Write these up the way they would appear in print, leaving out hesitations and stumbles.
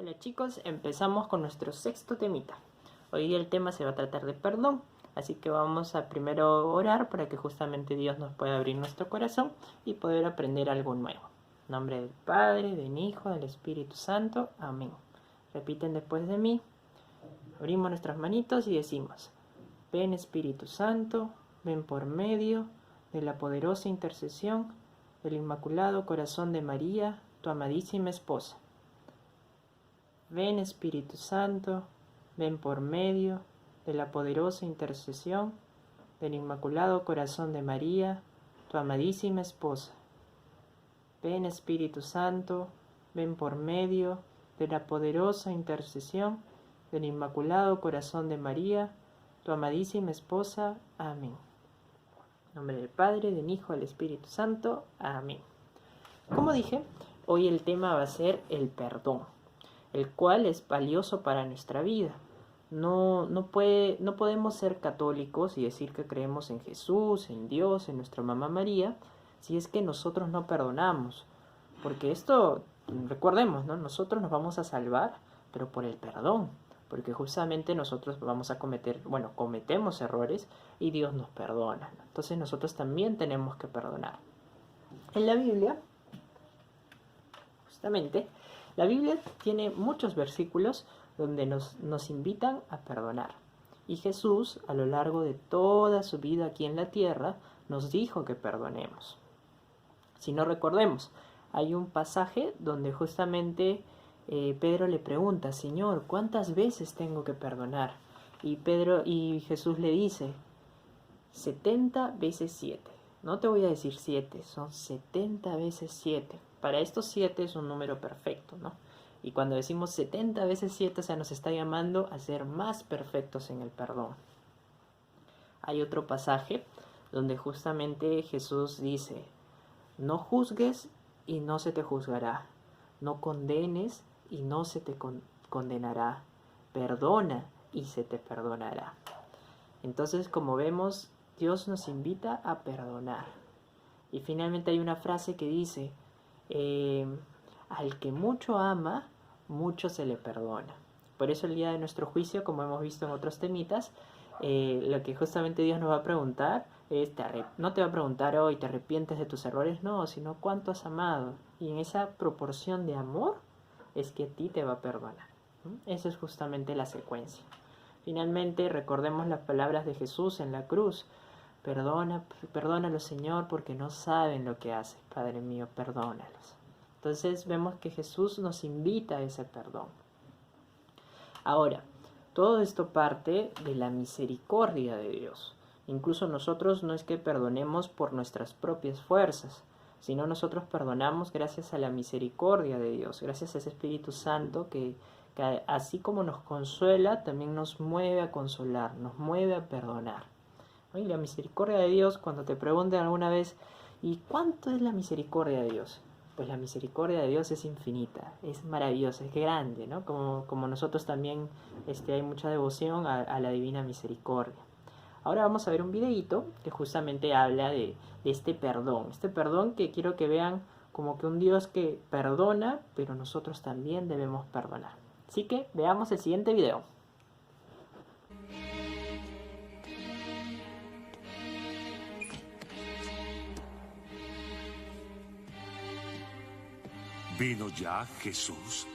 Hola chicos, empezamos con nuestro sexto temita. Hoy el tema se va a tratar de perdón, así que vamos a primero orar para que justamente Dios nos pueda abrir nuestro corazón y poder aprender algo nuevo. En nombre del Padre, del Hijo, del Espíritu Santo. Amén. Repiten después de mí. Abrimos nuestras manitos y decimos: ven Espíritu Santo, ven por medio de la poderosa intercesión del Inmaculado Corazón de María, tu amadísima esposa. Ven Espíritu Santo, ven por medio de la poderosa intercesión del Inmaculado Corazón de María, tu amadísima esposa. Ven Espíritu Santo, ven por medio de la poderosa intercesión del Inmaculado Corazón de María, tu amadísima esposa. Amén. En nombre del Padre, del Hijo, del Espíritu Santo. Amén. Como dije, hoy el tema va a ser el perdón, el cual es valioso para nuestra vida. No podemos ser católicos y decir que creemos en Jesús, en Dios, en nuestra mamá María, si es que nosotros no perdonamos. Porque esto, recordemos, ¿no? Nosotros nos vamos a salvar, pero por el perdón. Porque justamente nosotros vamos a cometemos errores y Dios nos perdona. Entonces nosotros también tenemos que perdonar. En la Biblia, justamente, la Biblia tiene muchos versículos donde nos invitan a perdonar. Y Jesús, a lo largo de toda su vida aquí en la tierra, nos dijo que perdonemos. Si no recordemos, hay un pasaje donde justamente Pedro le pregunta: Señor, ¿cuántas veces tengo que perdonar? Y Jesús le dice: 70 veces 7. No te voy a decir 7, son 70 veces 7. Para estos 7 es un número perfecto, ¿no? Y cuando decimos 70 veces 7, o sea, nos está llamando a ser más perfectos en el perdón. Hay otro pasaje donde justamente Jesús dice: no juzgues y no se te juzgará. No condenes y no se te condenará. Perdona y se te perdonará. Entonces, como vemos, Dios nos invita a perdonar. Y finalmente hay una frase que dice: al que mucho ama, mucho se le perdona. Por eso el día de nuestro juicio, como hemos visto en otros temitas, lo que justamente Dios nos va a preguntar es, no te va a preguntar hoy, ¿te arrepientes de tus errores? No, sino cuánto has amado. Y en esa proporción de amor es que a ti te va a perdonar. Esa es justamente la secuencia. Finalmente, recordemos las palabras de Jesús en la cruz: perdónalos, Señor, porque no saben lo que hacen. Padre mío, perdónalos. Entonces vemos que Jesús nos invita a ese perdón. Ahora, todo esto parte de la misericordia de Dios. Incluso nosotros no es que perdonemos por nuestras propias fuerzas, sino nosotros perdonamos gracias a la misericordia de Dios, gracias a ese Espíritu Santo que así como nos consuela, también nos mueve a consolar, nos mueve a perdonar. Y la misericordia de Dios, cuando te pregunten alguna vez: ¿y cuánto es la misericordia de Dios? Pues la misericordia de Dios es infinita, es maravillosa, es grande, ¿no? Como nosotros también hay mucha devoción a la divina misericordia. Ahora vamos a ver un videíto que justamente habla de este perdón que quiero que vean como que un Dios que perdona, pero nosotros también debemos perdonar. Así que veamos el siguiente video. ¿Vino ya Jesús?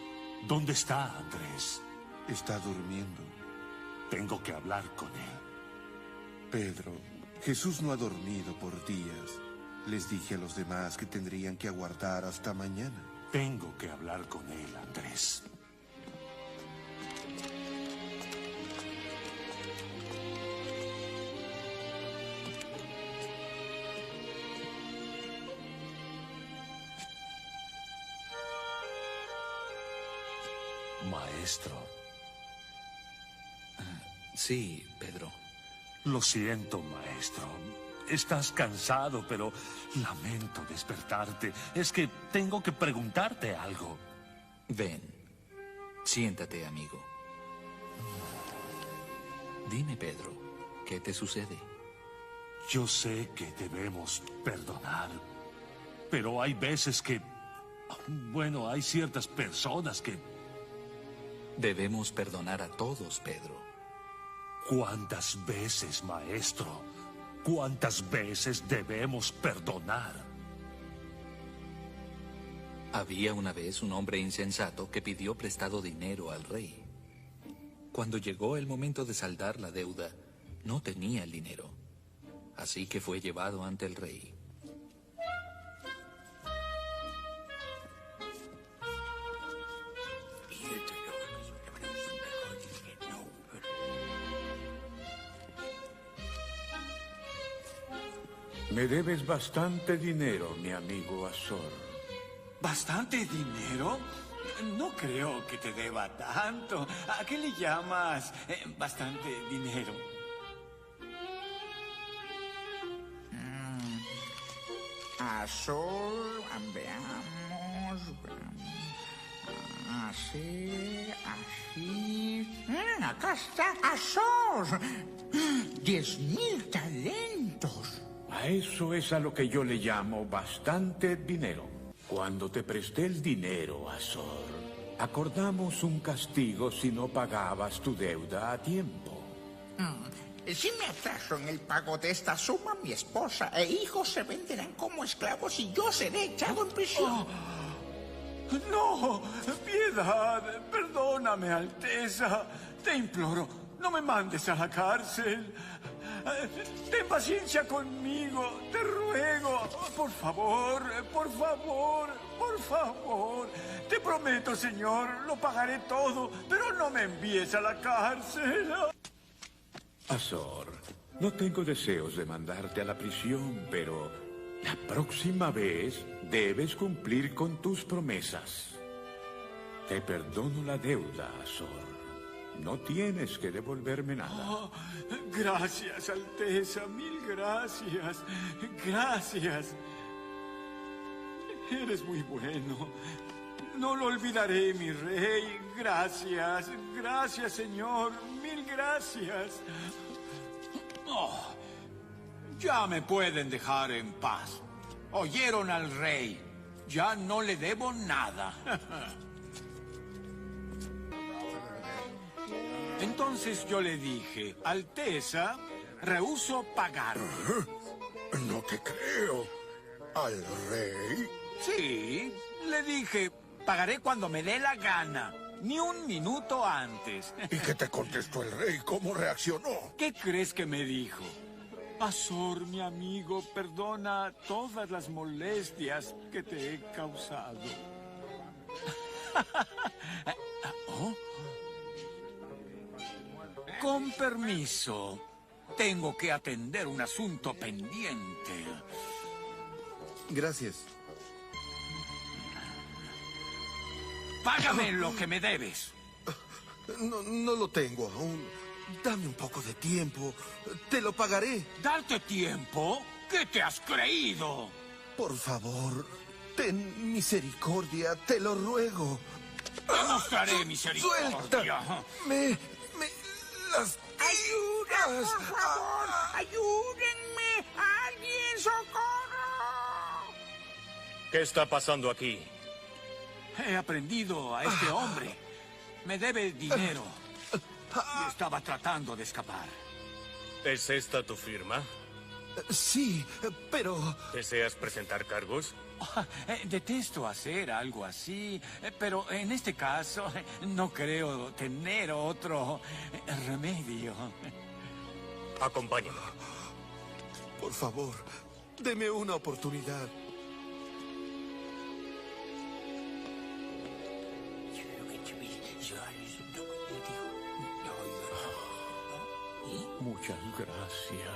¿Dónde está Andrés? Está durmiendo. Tengo que hablar con él. Pedro, Jesús no ha dormido por días. Les dije a los demás que tendrían que aguardar hasta mañana. Tengo que hablar con él, Andrés. Maestro. Sí, Pedro. Lo siento, maestro. Estás cansado, pero lamento despertarte. Es que tengo que preguntarte algo. Ven. Siéntate, amigo. Dime, Pedro, ¿qué te sucede? Yo sé que debemos perdonar, pero hay veces que... Bueno, hay ciertas personas que Debemos perdonar a todos, Pedro. ¿Cuántas veces, maestro? ¿Cuántas veces debemos perdonar? Había una vez un hombre insensato que pidió prestado dinero al rey. Cuando llegó el momento de saldar la deuda, no tenía el dinero. Así que fue llevado ante el rey. Me debes bastante dinero, mi amigo Azor. ¿Bastante dinero? No creo que te deba tanto. ¿A qué le llamas bastante dinero? Azor, veamos. Así, así. Acá está Azor. 10.000 talentos. A eso es a lo que yo le llamo bastante dinero. Cuando te presté el dinero, Azor, acordamos un castigo si no pagabas tu deuda a tiempo. Si me atraso en el pago de esta suma, mi esposa e hijos se venderán como esclavos y yo seré echado en prisión. No, piedad, perdóname, Alteza. Te imploro, no me mandes a la cárcel. Ten paciencia conmigo, te ruego. Por favor, por favor, por favor. Te prometo, señor, lo pagaré todo, pero no me envíes a la cárcel. Azor, no tengo deseos de mandarte a la prisión, pero la próxima vez debes cumplir con tus promesas. Te perdono la deuda, Azor. No tienes que devolverme nada. Oh, gracias, Alteza, mil gracias. Gracias. Eres muy bueno. No lo olvidaré, mi rey. Gracias, gracias, señor. Mil gracias. Oh, ya me pueden dejar en paz. Oyeron al rey. Ya no le debo nada. Entonces yo le dije, Alteza, rehúso pagar. No te creo. ¿Al rey? Sí, le dije, pagaré cuando me dé la gana, ni un minuto antes. ¿Y qué te contestó el rey? ¿Cómo reaccionó? ¿Qué crees que me dijo? Azor, mi amigo, perdona todas las molestias que te he causado. ¿Oh? Con permiso, tengo que atender un asunto pendiente. Gracias. Págame lo que me debes. No lo tengo aún. Dame un poco de tiempo. Te lo pagaré. ¿Darte tiempo? ¿Qué te has creído? Por favor, ten misericordia, te lo ruego. Te mostraré misericordia. ¡Suelta! Me lastimas. ¡Por favor! ¡Ayúdenme! ¡Alguien, socorro! ¿Qué está pasando aquí? He aprendido a este hombre. Me debe dinero. Y estaba tratando de escapar. ¿Es esta tu firma? Sí, pero... ¿Deseas presentar cargos? Detesto hacer algo así, pero en este caso no creo tener otro remedio. Acompáñame. Por favor, deme una oportunidad. Muchas gracias.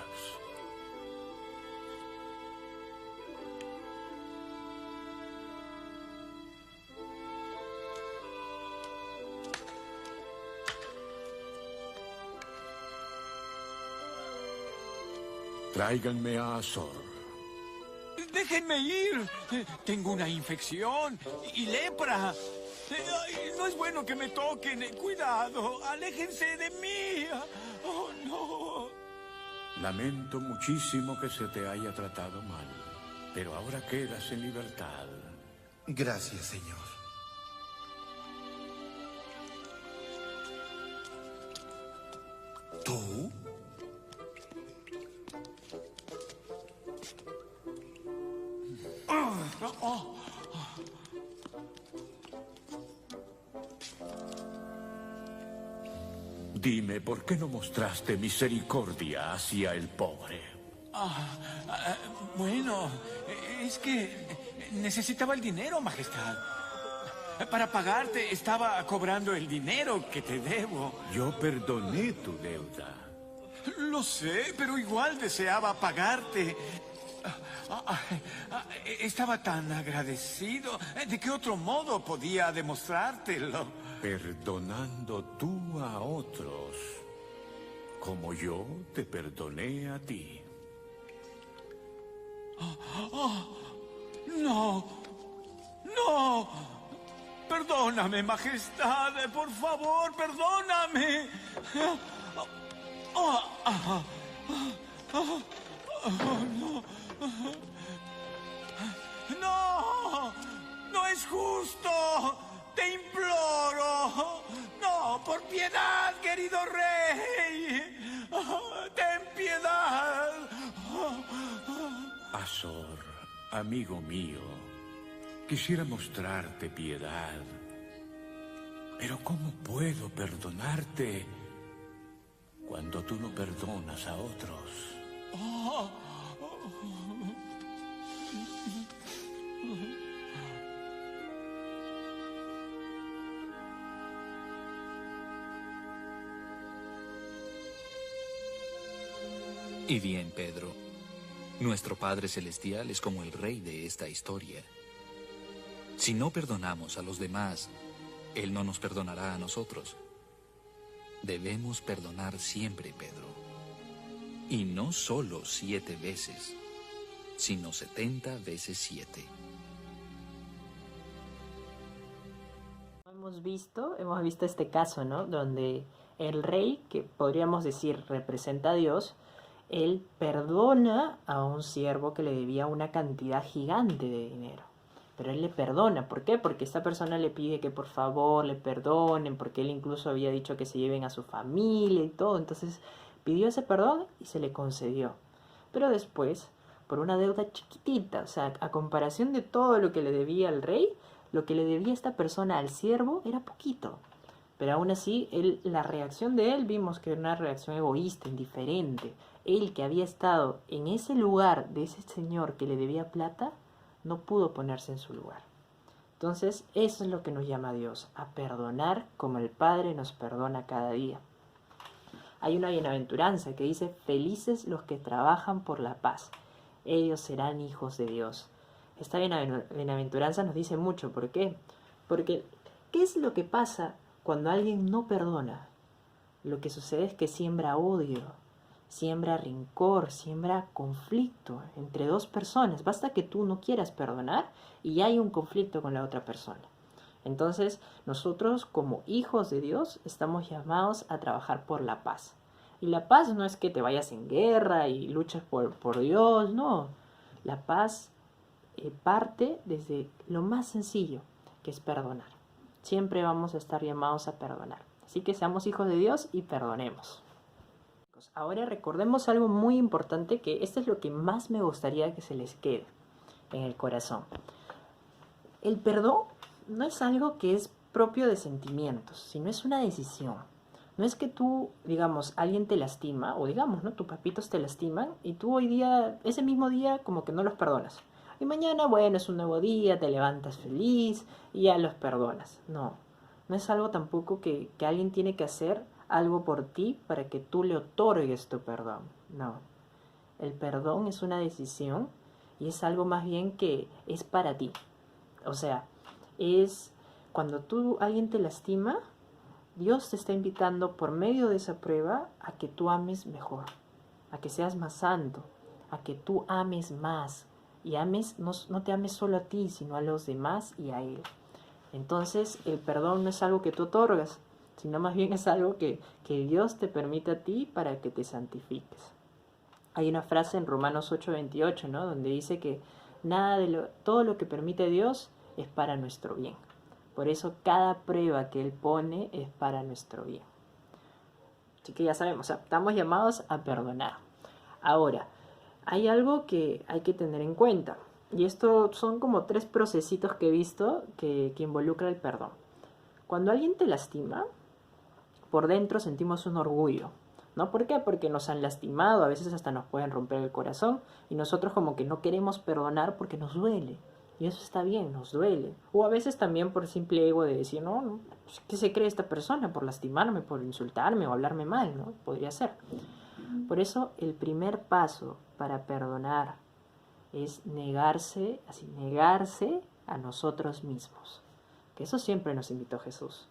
Tráiganme a Azor. ¡Déjenme ir! Tengo una infección y lepra. Ay, no es bueno que me toquen. Cuidado, aléjense de mí. ¡Oh, no! Lamento muchísimo que se te haya tratado mal, pero ahora quedas en libertad. Gracias, señor. Dime, ¿por qué no mostraste misericordia hacia el pobre? Bueno, es que necesitaba el dinero, Majestad. Para pagarte estaba cobrando el dinero que te debo. Yo perdoné tu deuda. Lo sé, pero igual deseaba pagarte. Estaba tan agradecido. ¿De qué otro modo podía demostrártelo? Perdonando tú a otros, como yo te perdoné a ti. No, no. Perdóname, Majestad. Por favor, perdóname. No. No, no es justo. Te imploro. No, por piedad, querido rey. Ten piedad. Azor, amigo mío, quisiera mostrarte piedad. Pero ¿cómo puedo perdonarte cuando tú no perdonas a otros? Y bien, Pedro, nuestro Padre Celestial es como el rey de esta historia. Si no perdonamos a los demás, Él no nos perdonará a nosotros. Debemos perdonar siempre, Pedro. Y no solo 7 veces, sino 70 veces 7. Hemos visto este caso, ¿no? Donde el rey, que podríamos decir representa a Dios, él perdona a un siervo que le debía una cantidad gigante de dinero. Pero él le perdona. ¿Por qué? Porque esta persona le pide que por favor le perdonen, porque él incluso había dicho que se lleven a su familia y todo. Entonces pidió ese perdón y se le concedió. Pero después, por una deuda chiquitita, o sea, a comparación de todo lo que le debía al rey, lo que le debía esta persona al siervo era poquito. Pero aún así, la reacción de él vimos que era una reacción egoísta, indiferente. Él, que había estado en ese lugar de ese señor que le debía plata, no pudo ponerse en su lugar. Entonces, eso es lo que nos llama Dios, a perdonar como el Padre nos perdona cada día. Hay una bienaventuranza que dice: felices los que trabajan por la paz, ellos serán hijos de Dios. Esta bienaventuranza nos dice mucho. ¿Por qué? Porque, ¿qué es lo que pasa cuando alguien no perdona? Lo que sucede es que siembra odio, siembra rencor, siembra conflicto entre dos personas. Basta que tú no quieras perdonar y ya hay un conflicto con la otra persona. Entonces, nosotros como hijos de Dios estamos llamados a trabajar por la paz. Y la paz no es que te vayas en guerra y luches por Dios, no. La paz parte desde lo más sencillo, que es perdonar. Siempre vamos a estar llamados a perdonar. Así que seamos hijos de Dios y perdonemos. Ahora recordemos algo muy importante, que esto es lo que más me gustaría que se les quede en el corazón. El perdón no es algo que es propio de sentimientos, sino es una decisión. No es que tú, digamos, alguien te lastima, o digamos, ¿no? Tus papitos te lastiman y tú hoy día, ese mismo día, como que no los perdonas. Y mañana, bueno, es un nuevo día, te levantas feliz y ya los perdonas. No, no es algo tampoco que alguien tiene que hacer algo por ti para que tú le otorgues tu perdón. No, el perdón es una decisión y es algo más bien que es para ti. O sea, es cuando alguien te lastima, Dios te está invitando por medio de esa prueba a que tú ames mejor, a que seas más santo, a que tú ames más. Y ames, no te ames solo a ti, sino a los demás y a Él. Entonces, el perdón no es algo que tú otorgas, sino más bien es algo que Dios te permite a ti para que te santifiques. Hay una frase en Romanos 8:28, ¿no? Donde dice que todo lo que permite Dios es para nuestro bien. Por eso cada prueba que Él pone es para nuestro bien. Así que ya sabemos, o sea, estamos llamados a perdonar. Ahora, hay algo que hay que tener en cuenta. Y esto son como 3 procesitos que he visto que involucra el perdón. Cuando alguien te lastima, por dentro sentimos un orgullo, ¿no? ¿Por qué? Porque nos han lastimado, a veces hasta nos pueden romper el corazón y nosotros como que no queremos perdonar porque nos duele. Y eso está bien, nos duele. O a veces también por simple ego de decir, no, ¿qué se cree esta persona? Por lastimarme, por insultarme o hablarme mal, ¿no? Podría ser. Por eso el primer paso para perdonar es negarse a nosotros mismos. Que eso siempre nos invitó Jesús.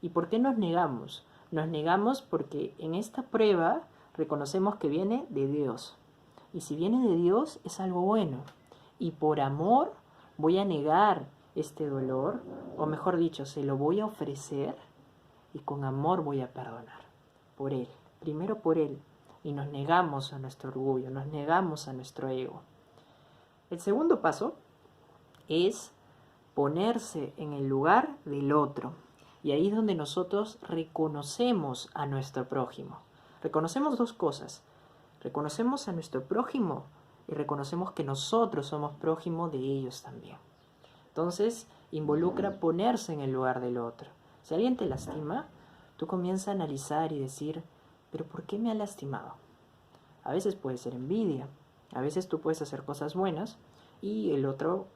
¿Y por qué nos negamos? Nos negamos porque en esta prueba reconocemos que viene de Dios. Y si viene de Dios es algo bueno. Y por amor voy a negar este dolor, o mejor dicho, se lo voy a ofrecer y con amor voy a perdonar. Por Él, primero por Él. Y nos negamos a nuestro orgullo, nos negamos a nuestro ego. El segundo paso es ponerse en el lugar del otro. Y ahí es donde nosotros reconocemos a nuestro prójimo. Reconocemos 2 cosas. Reconocemos a nuestro prójimo y reconocemos que nosotros somos prójimo de ellos también. Entonces, involucra ponerse en el lugar del otro. Si alguien te lastima, tú comienzas a analizar y decir, ¿pero por qué me ha lastimado? A veces puede ser envidia. A veces tú puedes hacer cosas buenas y el otro,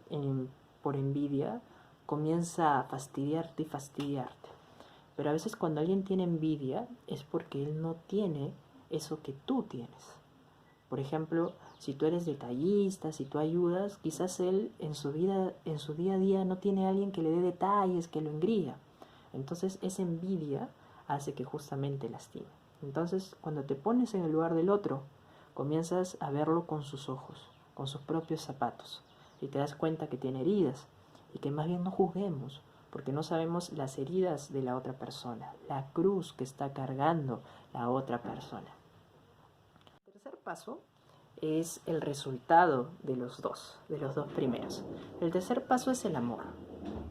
por envidia, comienza a fastidiarte y fastidiarte. Pero a veces cuando alguien tiene envidia es porque él no tiene eso que tú tienes. Por ejemplo, si tú eres detallista, si tú ayudas, quizás él en su día a día no tiene a alguien que le dé detalles, que lo engría. Entonces esa envidia hace que justamente lastime. Entonces cuando te pones en el lugar del otro, comienzas a verlo con sus ojos, con sus propios zapatos, y te das cuenta que tiene heridas, y que más bien no juzguemos, porque no sabemos las heridas de la otra persona, la cruz que está cargando la otra persona. El tercer paso es el resultado de los dos primeros. El tercer paso es el amor.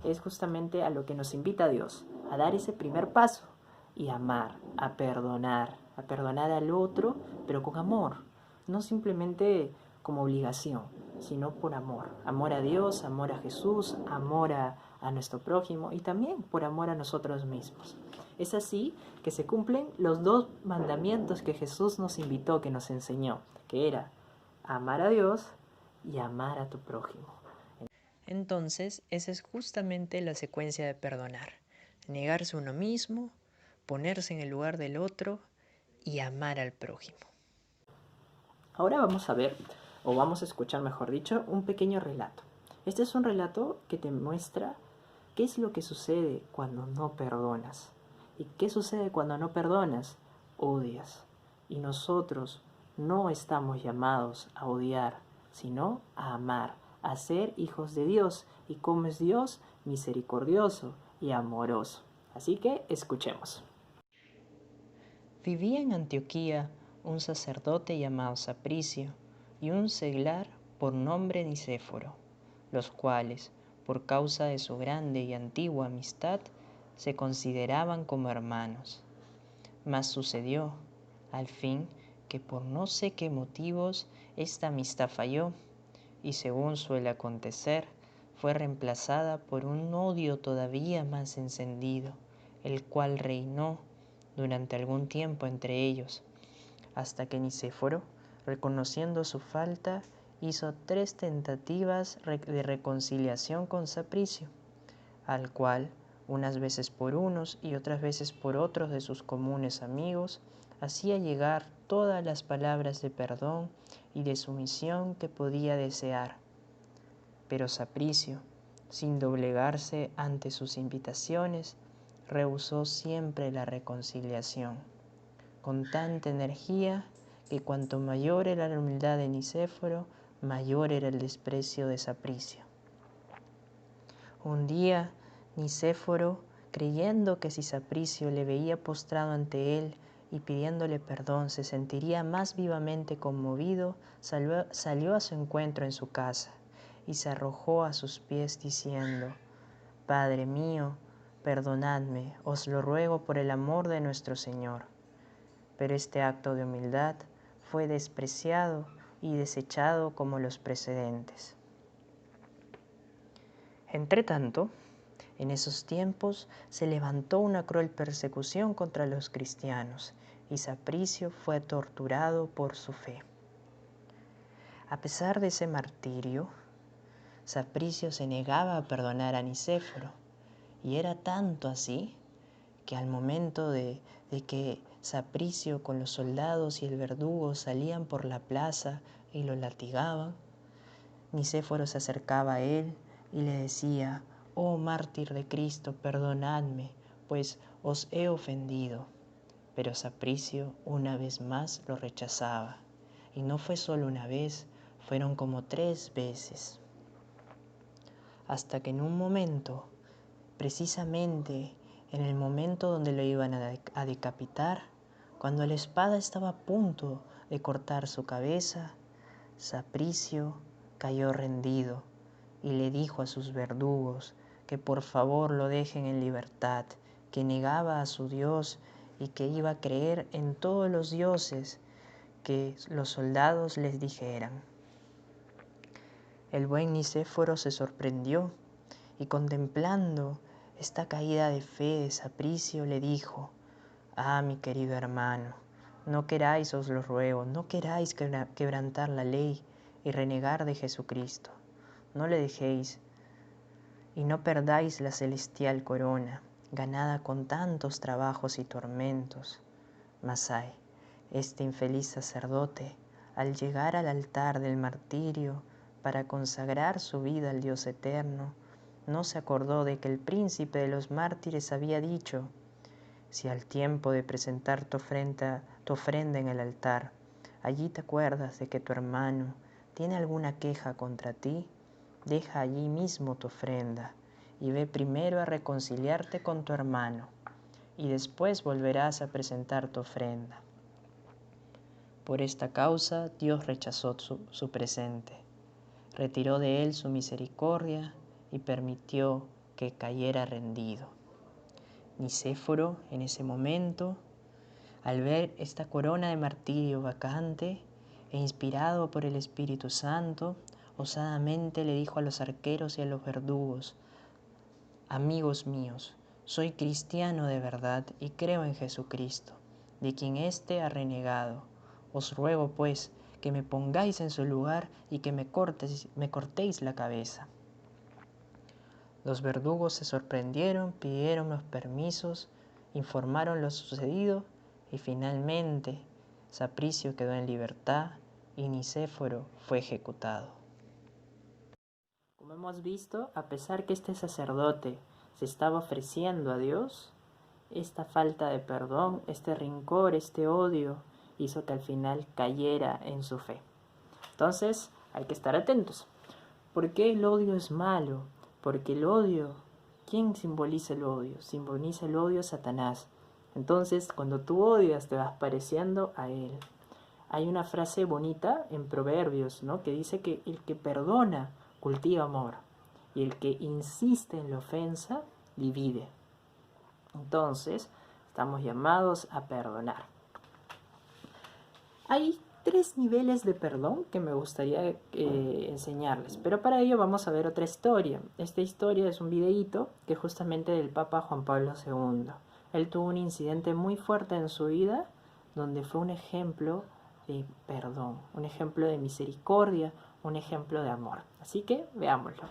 Es justamente a lo que nos invita Dios, a dar ese primer paso y amar, a perdonar al otro, pero con amor. No simplemente como obligación, sino por amor. Amor a Dios, amor a Jesús, amor a nuestro prójimo y también por amor a nosotros mismos. Es así que se cumplen los 2 mandamientos que Jesús nos invitó, que nos enseñó, que era amar a Dios y amar a tu prójimo. Entonces, esa es justamente la secuencia de perdonar. Negarse a uno mismo, ponerse en el lugar del otro y amar al prójimo. Ahora vamos a ver, o vamos a escuchar mejor dicho, un pequeño relato. Este es un relato que te muestra qué es lo que sucede cuando no perdonas. ¿Y qué sucede cuando no perdonas? Odias. Y nosotros no estamos llamados a odiar, sino a amar, a ser hijos de Dios. ¿Y cómo es Dios? Misericordioso y amoroso. Así que escuchemos. Vivía en Antioquía un sacerdote llamado Sapricio y un seglar por nombre Nicéforo, los cuales, por causa de su grande y antigua amistad, se consideraban como hermanos. Mas sucedió, al fin, que por no sé qué motivos esta amistad falló, y según suele acontecer, fue reemplazada por un odio todavía más encendido, el cual reinó durante algún tiempo entre ellos, hasta que Nicéforo, reconociendo su falta, hizo 3 tentativas de reconciliación con Sapricio, al cual, unas veces por unos y otras veces por otros de sus comunes amigos, hacía llegar todas las palabras de perdón y de sumisión que podía desear. Pero Sapricio, sin doblegarse ante sus invitaciones, rehusó siempre la reconciliación, con tanta energía que cuanto mayor era la humildad de Nicéforo, mayor era el desprecio de Sapricio. Un día, Nicéforo, creyendo que si Sapricio le veía postrado ante él y pidiéndole perdón se sentiría más vivamente conmovido, salió a su encuentro en su casa y se arrojó a sus pies diciendo: «Padre mío, perdonadme, os lo ruego por el amor de nuestro Señor». Pero este acto de humildad fue despreciado y desechado como los precedentes. Entretanto, en esos tiempos se levantó una cruel persecución contra los cristianos y Sapricio fue torturado por su fe. A pesar de ese martirio, Sapricio se negaba a perdonar a Nicéforo, y era tanto así que al momento de que Sapricio con los soldados y el verdugo salían por la plaza y lo latigaban, Nicéforo se acercaba a él y le decía: «Oh mártir de Cristo, perdonadme, pues os he ofendido». Pero Sapricio una vez más lo rechazaba, y no fue solo una vez, fueron como 3 veces. Hasta que en un momento, precisamente en el momento donde lo iban a decapitar, cuando la espada estaba a punto de cortar su cabeza, Sapricio cayó rendido y le dijo a sus verdugos que por favor lo dejen en libertad, que negaba a su Dios y que iba a creer en todos los dioses que los soldados les dijeran. El buen Nicéforo se sorprendió y contemplando esta caída de fe de Sapricio le dijo: «Ah, mi querido hermano, no queráis, os lo ruego, no queráis quebrantar la ley y renegar de Jesucristo. No le dejéis y no perdáis la celestial corona, ganada con tantos trabajos y tormentos». Mas ay, este infeliz sacerdote, al llegar al altar del martirio para consagrar su vida al Dios eterno, no se acordó de que el príncipe de los mártires había dicho: «Si al tiempo de presentar tu ofrenda en el altar, allí te acuerdas de que tu hermano tiene alguna queja contra ti, deja allí mismo tu ofrenda y ve primero a reconciliarte con tu hermano, y después volverás a presentar tu ofrenda». Por esta causa Dios rechazó su presente, retiró de él su misericordia y permitió que cayera rendido. Nicéforo, en ese momento, al ver esta corona de martirio vacante e inspirado por el Espíritu Santo, osadamente le dijo a los arqueros y a los verdugos: «Amigos míos, soy cristiano de verdad y creo en Jesucristo, de quien éste ha renegado. Os ruego, pues, que me pongáis en su lugar y que me cortéis la cabeza». Los verdugos se sorprendieron, pidieron los permisos, informaron lo sucedido y finalmente Sapricio quedó en libertad y Nicéforo fue ejecutado. Como hemos visto, a pesar que este sacerdote se estaba ofreciendo a Dios, esta falta de perdón, este rencor, este odio, hizo que al final cayera en su fe. Entonces, hay que estar atentos. ¿Por qué el odio es malo? Porque el odio, ¿quién simboliza el odio? Simboliza el odio Satanás. Entonces, cuando tú odias, te vas pareciendo a él. Hay una frase bonita en Proverbios, ¿no?, que dice que el que perdona cultiva amor y el que insiste en la ofensa divide. Entonces, estamos llamados a perdonar. Hay 3 niveles de perdón que me gustaría enseñarles, pero para ello vamos a ver otra historia. Esta historia es un videíto que justamente del Papa Juan Pablo II. Él tuvo un incidente muy fuerte en su vida donde fue un ejemplo de perdón, un ejemplo de misericordia, un ejemplo de amor. Así que veámoslo.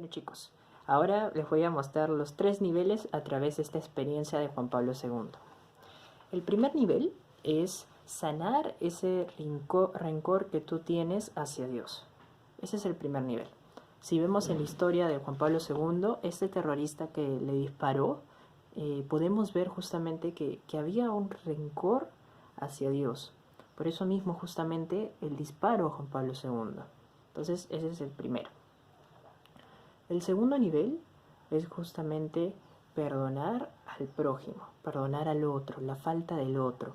Bueno chicos, ahora les voy a mostrar los 3 niveles a través de esta experiencia de Juan Pablo II. El primer nivel es sanar ese rencor que tú tienes hacia Dios. Ese es el primer nivel. Si vemos en la historia de Juan Pablo II, este terrorista que le disparó, podemos ver justamente que había un rencor hacia Dios. Por eso mismo justamente el disparo a Juan Pablo II. Entonces ese es el primero. El segundo nivel es justamente perdonar al prójimo, perdonar al otro, la falta del otro.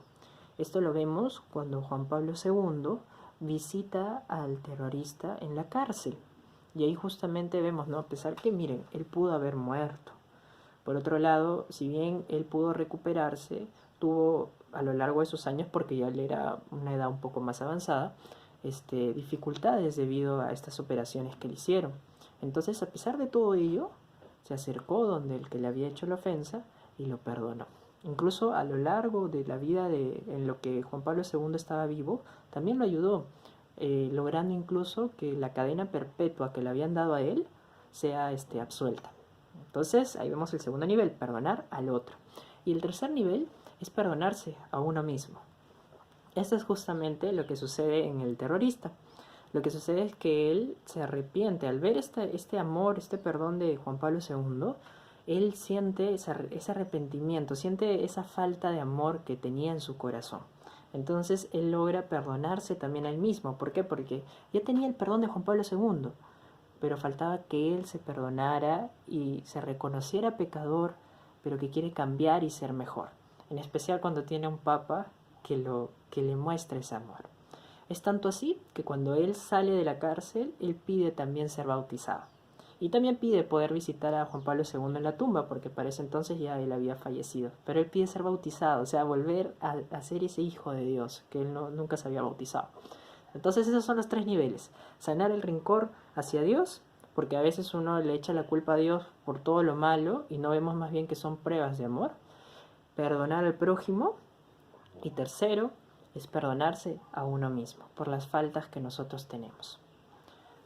Esto lo vemos cuando Juan Pablo II visita al terrorista en la cárcel. Y ahí justamente vemos, ¿no? A pesar que, miren, él pudo haber muerto. Por otro lado, si bien él pudo recuperarse, tuvo a lo largo de sus años, porque ya él era una edad un poco más avanzada, dificultades debido a estas operaciones que le hicieron. Entonces, a pesar de todo ello, se acercó donde el que le había hecho la ofensa y lo perdonó. Incluso a lo largo de la vida en lo que Juan Pablo II estaba vivo, también lo ayudó, logrando incluso que la cadena perpetua que le habían dado a él sea absuelta. Entonces, ahí vemos el segundo nivel, perdonar al otro. Y el tercer nivel es perdonarse a uno mismo. Esto es justamente lo que sucede en el terrorista. Lo que sucede es que él se arrepiente. Al ver este amor, este perdón de Juan Pablo II, él siente ese arrepentimiento, siente esa falta de amor que tenía en su corazón. Entonces él logra perdonarse también a él mismo. ¿Por qué? Porque ya tenía el perdón de Juan Pablo II, pero faltaba que él se perdonara y se reconociera pecador, pero que quiere cambiar y ser mejor. En especial cuando tiene un papa que le muestra ese amor. Es tanto así que cuando él sale de la cárcel, él pide también ser bautizado. Y también pide poder visitar a Juan Pablo II en la tumba, porque para ese entonces ya él había fallecido. Pero él pide ser bautizado, o sea, volver a ser ese hijo de Dios, que él nunca se había bautizado. Entonces esos son los 3 niveles. Sanar el rencor hacia Dios, porque a veces uno le echa la culpa a Dios por todo lo malo y no vemos más bien que son pruebas de amor. Perdonar al prójimo. Y tercero, es perdonarse a uno mismo por las faltas que nosotros tenemos.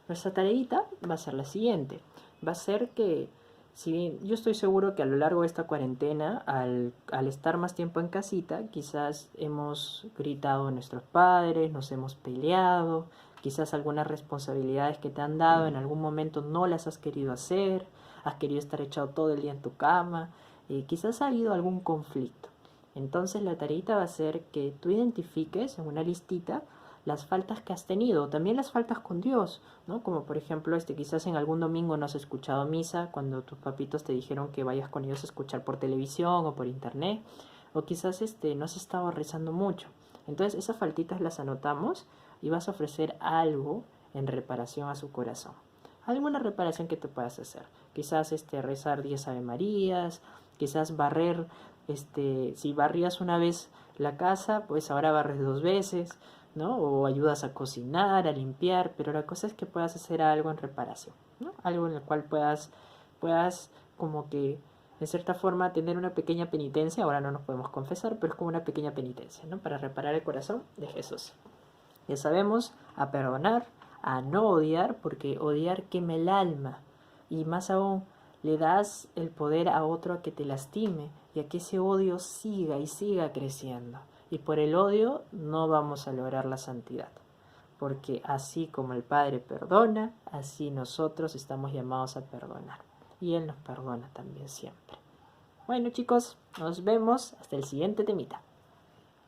Nuestra tareita va a ser la siguiente. Va a ser que, si bien yo estoy seguro que a lo largo de esta cuarentena, al estar más tiempo en casita, quizás hemos gritado a nuestros padres, nos hemos peleado, quizás algunas responsabilidades que te han dado en algún momento no las has querido hacer, has querido estar echado todo el día en tu cama, quizás ha habido algún conflicto. Entonces la tareita va a ser que tú identifiques en una listita las faltas que has tenido, también las faltas con Dios, ¿no? Como por ejemplo, quizás en algún domingo no has escuchado misa cuando tus papitos te dijeron que vayas con ellos a escuchar por televisión o por internet, o quizás no has estado rezando mucho. Entonces esas faltitas las anotamos y vas a ofrecer algo en reparación a su corazón. Alguna reparación que te puedas hacer. Quizás rezar 10 Ave Marías, quizás barrer. Si barrías una vez la casa, pues ahora barres 2 veces, ¿no? O ayudas a cocinar, a limpiar, pero la cosa es que puedas hacer algo en reparación, ¿no? Algo en el cual puedas como que, de cierta forma, tener una pequeña penitencia. Ahora no nos podemos confesar, pero es como una pequeña penitencia, ¿no? Para reparar el corazón de Jesús. Ya sabemos, a perdonar, a no odiar, porque odiar quema el alma. Y más aún, le das el poder a otro a que te lastime y a que ese odio siga y siga creciendo. Y por el odio no vamos a lograr la santidad. Porque así como el Padre perdona, así nosotros estamos llamados a perdonar. Y Él nos perdona también siempre. Bueno chicos, nos vemos hasta el siguiente temita.